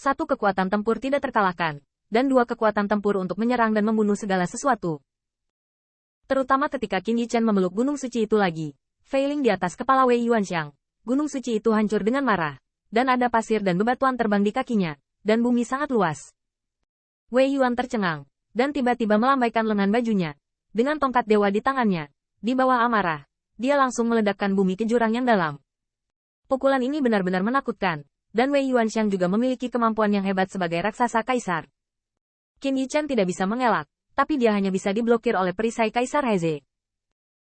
Satu kekuatan tempur tidak terkalahkan, dan dua kekuatan tempur untuk menyerang dan membunuh segala sesuatu. Terutama ketika Qin Yichen memeluk gunung suci itu lagi. Failing di atas kepala Wei Yuanxiang. Gunung suci itu hancur dengan marah. Dan ada pasir dan bebatuan terbang di kakinya. Dan bumi sangat luas. Wei Yuan tercengang. Dan tiba-tiba melambaikan lengan bajunya. Dengan tongkat dewa di tangannya. Di bawah amarah. Dia langsung meledakkan bumi ke jurang yang dalam. Pukulan ini benar-benar menakutkan. Dan Wei Yuanxiang juga memiliki kemampuan yang hebat sebagai raksasa kaisar. Qin Yichen tidak bisa mengelak. Tapi dia hanya bisa diblokir oleh perisai Kaisar Heze.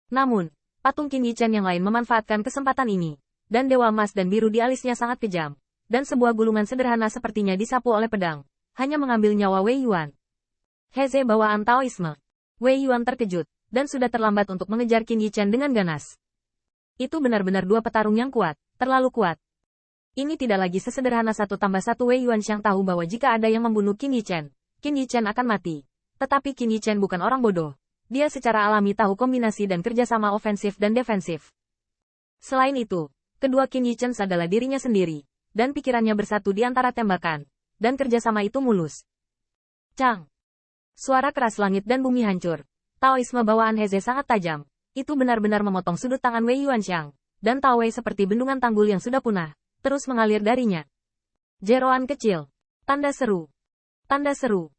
Namun, patung Qin Yichen yang lain memanfaatkan kesempatan ini. Dan dewa emas dan biru di alisnya sangat kejam. Dan sebuah gulungan sederhana sepertinya disapu oleh pedang. Hanya mengambil nyawa Wei Yuan. Heze bawaan Taoisme. Wei Yuan terkejut. Dan sudah terlambat untuk mengejar Qin Yichen dengan ganas. Itu benar-benar dua petarung yang kuat. Terlalu kuat. Ini tidak lagi sesederhana 1+1. Wei Yuanxiang tahu bahwa jika ada yang membunuh Qin Yichen akan mati. Tetapi Qin Yichen bukan orang bodoh. Dia secara alami tahu kombinasi dan kerjasama ofensif dan defensif. Selain itu, kedua Qin Yichen adalah dirinya sendiri, dan pikirannya bersatu di antara tembakan, dan kerjasama itu mulus. Cang! Suara keras langit dan bumi hancur. Taoisme bawaan Heze sangat tajam. Itu benar-benar memotong sudut tangan Wei Yuanxiang, dan Tao Wei seperti bendungan tanggul yang sudah punah, terus mengalir darinya. Jeroan kecil. Tanda seru. Tanda seru.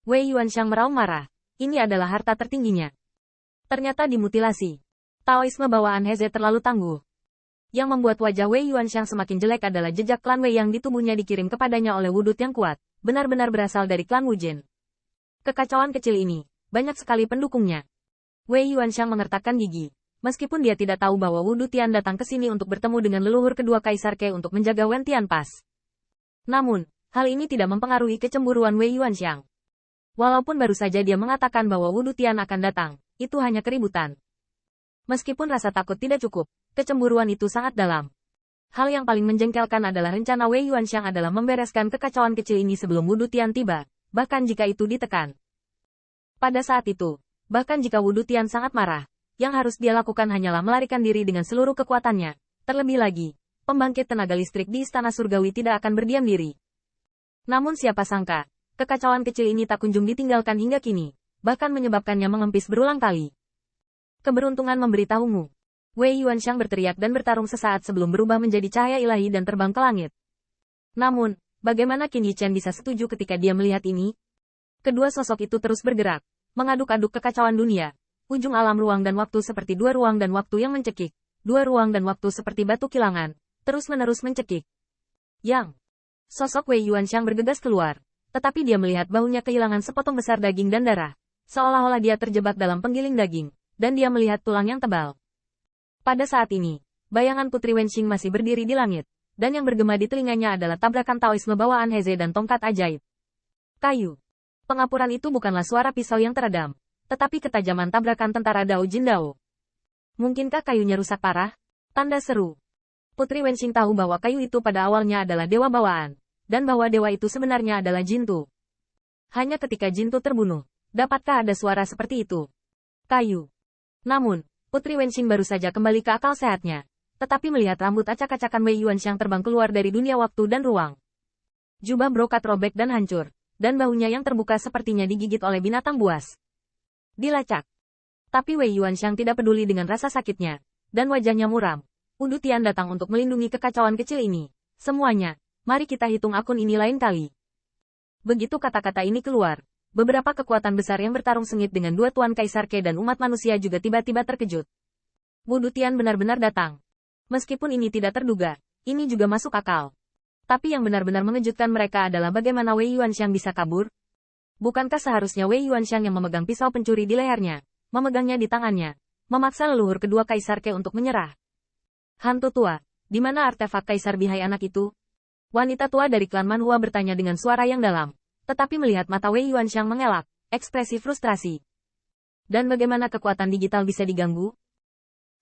Wei Yuanxiang meraung marah. Ini adalah harta tertingginya. Ternyata dimutilasi. Taoisme bawaan Heze terlalu tangguh. Yang membuat wajah Wei Yuanxiang semakin jelek adalah jejak klan Wei yang di tubuhnya dikirim kepadanya oleh wudut yang kuat, benar-benar berasal dari klan Wujin. Kekacauan kecil ini, banyak sekali pendukungnya. Wei Yuanxiang mengertakkan gigi. Meskipun dia tidak tahu bahwa Wu Dutian datang ke sini untuk bertemu dengan leluhur kedua Kaisar Ke untuk menjaga Wen Tianpas. Namun, hal ini tidak mempengaruhi kecemburuan Wei Yuanxiang. Walaupun baru saja dia mengatakan bahwa Wu Dutian akan datang, itu hanya keributan. Meskipun rasa takut tidak cukup, kecemburuan itu sangat dalam. Hal yang paling menjengkelkan adalah rencana Wei Yuanxiang adalah membereskan kekacauan kecil ini sebelum Wu Dutian tiba, bahkan jika itu ditekan. Pada saat itu, bahkan jika Wu Dutian sangat marah, yang harus dia lakukan hanyalah melarikan diri dengan seluruh kekuatannya. Terlebih lagi, pembangkit tenaga listrik di Istana Surgawi tidak akan berdiam diri. Namun siapa sangka, kekacauan kecil ini tak kunjung ditinggalkan hingga kini, bahkan menyebabkannya mengempis berulang kali. Keberuntungan memberitahumu. Wei Yuanxiang berteriak dan bertarung sesaat sebelum berubah menjadi cahaya ilahi dan terbang ke langit. Namun, bagaimana Qin Yichen bisa setuju ketika dia melihat ini? Kedua sosok itu terus bergerak, mengaduk-aduk kekacauan dunia, ujung alam ruang dan waktu seperti dua ruang dan waktu yang mencekik, dua ruang dan waktu seperti batu kilangan, terus-menerus mencekik. Yang sosok Wei Yuanxiang bergegas keluar. Tetapi dia melihat bahunya kehilangan sepotong besar daging dan darah. Seolah-olah dia terjebak dalam penggiling daging. Dan dia melihat tulang yang tebal. Pada saat ini, bayangan Putri Wenxing masih berdiri di langit. Dan yang bergema di telinganya adalah tabrakan Taoisme bawaan Heze dan tongkat ajaib. Kayu. Pengapuran itu bukanlah suara pisau yang teredam. Tetapi ketajaman tabrakan tentara Dao Jin Dao. Mungkinkah kayunya rusak parah? Tanda seru. Putri Wenxing tahu bahwa kayu itu pada awalnya adalah dewa bawaan. Dan bahwa dewa itu sebenarnya adalah Jintu. Hanya ketika Jintu terbunuh, dapatkah ada suara seperti itu? Kayu. Namun, Putri Wenxing baru saja kembali ke akal sehatnya. Tetapi melihat rambut acak-acakan Wei Yuanxiang terbang keluar dari dunia waktu dan ruang. Jubah brokat robek dan hancur, dan bahunya yang terbuka sepertinya digigit oleh binatang buas. Dilacak. Tapi Wei Yuanxiang tidak peduli dengan rasa sakitnya, dan wajahnya muram. Wu Dutian datang untuk melindungi kekacauan kecil ini. Semuanya. Mari kita hitung akun ini lain kali. Begitu kata-kata ini keluar, beberapa kekuatan besar yang bertarung sengit dengan dua tuan Kaisar Ke dan umat manusia juga tiba-tiba terkejut. Wu Dutian benar-benar datang. Meskipun ini tidak terduga, ini juga masuk akal. Tapi yang benar-benar mengejutkan mereka adalah bagaimana Wei Yuanxiang bisa kabur. Bukankah seharusnya Wei Yuanxiang yang memegang pisau pencuri di lehernya, memegangnya di tangannya, memaksa leluhur kedua Kaisar Ke untuk menyerah? Hantu tua, di mana artefak Kaisar Bihai anak itu? Wanita tua dari klan Manhua bertanya dengan suara yang dalam. Tetapi melihat mata Wei Yuanxiang mengelak, ekspresi frustrasi. Dan bagaimana kekuatan digital bisa diganggu?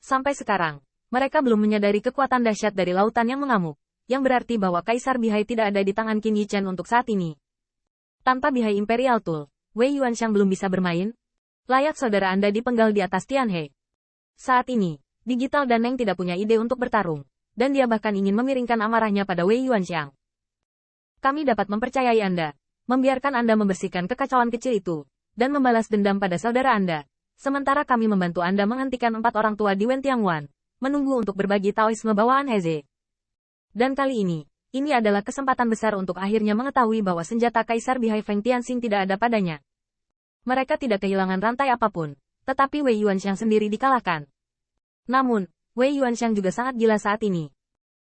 Sampai sekarang, mereka belum menyadari kekuatan dahsyat dari lautan yang mengamuk. Yang berarti bahwa Kaisar Bihai tidak ada di tangan Qin Yichen untuk saat ini. Tanpa Bihai Imperial Tool, Wei Yuanxiang belum bisa bermain. Layak saudara Anda dipenggal di atas Tianhe. Saat ini, Digital dan Neng tidak punya ide untuk bertarung. Dan dia bahkan ingin memiringkan amarahnya pada Wei Yuanxiang. Kami dapat mempercayai Anda, membiarkan Anda membersihkan kekacauan kecil itu, dan membalas dendam pada saudara Anda. Sementara kami membantu Anda menghentikan 4 orang tua di Wentiangwan, menunggu untuk berbagi Taoisme bawaan Heze. Dan kali ini adalah kesempatan besar untuk akhirnya mengetahui bahwa senjata Kaisar Bihai Feng Tianxing tidak ada padanya. Mereka tidak kehilangan rantai apapun, tetapi Wei Yuanxiang sendiri dikalahkan. Namun, Wei Yuanxiang juga sangat gila saat ini.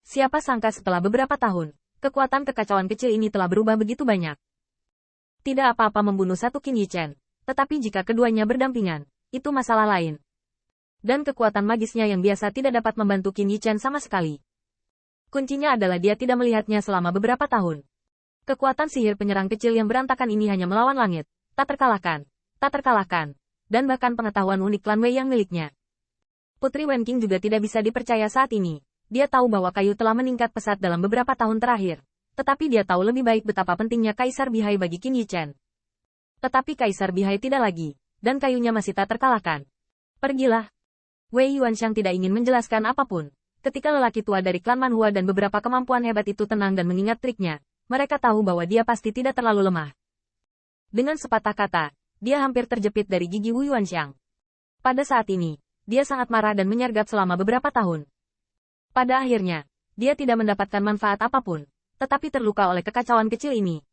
Siapa sangka setelah beberapa tahun, kekuatan kekacauan kecil ini telah berubah begitu banyak. Tidak apa-apa membunuh satu Qin Yichen, tetapi jika keduanya berdampingan, itu masalah lain. Dan kekuatan magisnya yang biasa tidak dapat membantu Qin Yichen sama sekali. Kuncinya adalah dia tidak melihatnya selama beberapa tahun. Kekuatan sihir penyerang kecil yang berantakan ini hanya melawan langit, tak terkalahkan, dan bahkan pengetahuan unik klan Wei yang miliknya. Putri Wen Qing juga tidak bisa dipercaya saat ini. Dia tahu bahwa kayu telah meningkat pesat dalam beberapa tahun terakhir, tetapi dia tahu lebih baik betapa pentingnya Kaisar Bihai bagi Qin Yichen. Tetapi Kaisar Bihai tidak lagi, dan kayunya masih tak terkalahkan. Pergilah. Wei Yuanxiang tidak ingin menjelaskan apapun. Ketika lelaki tua dari klan Manhua dan beberapa kemampuan hebat itu tenang dan mengingat triknya, mereka tahu bahwa dia pasti tidak terlalu lemah. Dengan sepatah kata, dia hampir terjepit dari gigi Wu Yuanxiang. Pada saat ini, dia sangat marah dan menyergap selama beberapa tahun. Pada akhirnya, dia tidak mendapatkan manfaat apapun, tetapi terluka oleh kekacauan kecil ini.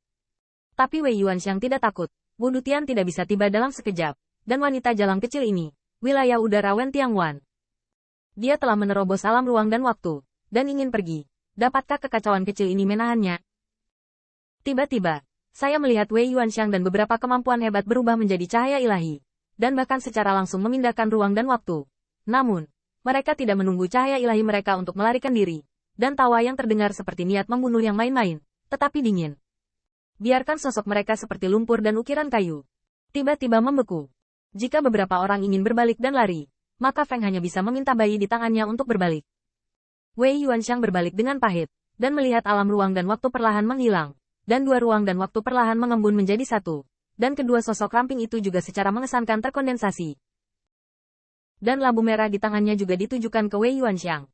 Tapi Wei Yuanxiang tidak takut. Wu Dutian tidak bisa tiba dalam sekejap, dan wanita jalang kecil ini, wilayah udara Wentiangwan. Dia telah menerobos alam ruang dan waktu, dan ingin pergi. Dapatkah kekacauan kecil ini menahannya? Tiba-tiba, saya melihat Wei Yuanxiang dan beberapa kemampuan hebat berubah menjadi cahaya ilahi, dan bahkan secara langsung memindahkan ruang dan waktu. Namun, mereka tidak menunggu cahaya ilahi mereka untuk melarikan diri, dan tawa yang terdengar seperti niat membunuh yang main-main, tetapi dingin. Biarkan sosok mereka seperti lumpur dan ukiran kayu. Tiba-tiba membeku. Jika beberapa orang ingin berbalik dan lari, maka Feng hanya bisa meminta bayi di tangannya untuk berbalik. Wei Yuanxiang berbalik dengan pahit, dan melihat alam ruang dan waktu perlahan menghilang, dan dua ruang dan waktu perlahan mengembun menjadi satu, dan kedua sosok ramping itu juga secara mengesankan terkondensasi. Dan lampu merah di tangannya juga ditujukan ke Wei Yuanxiang.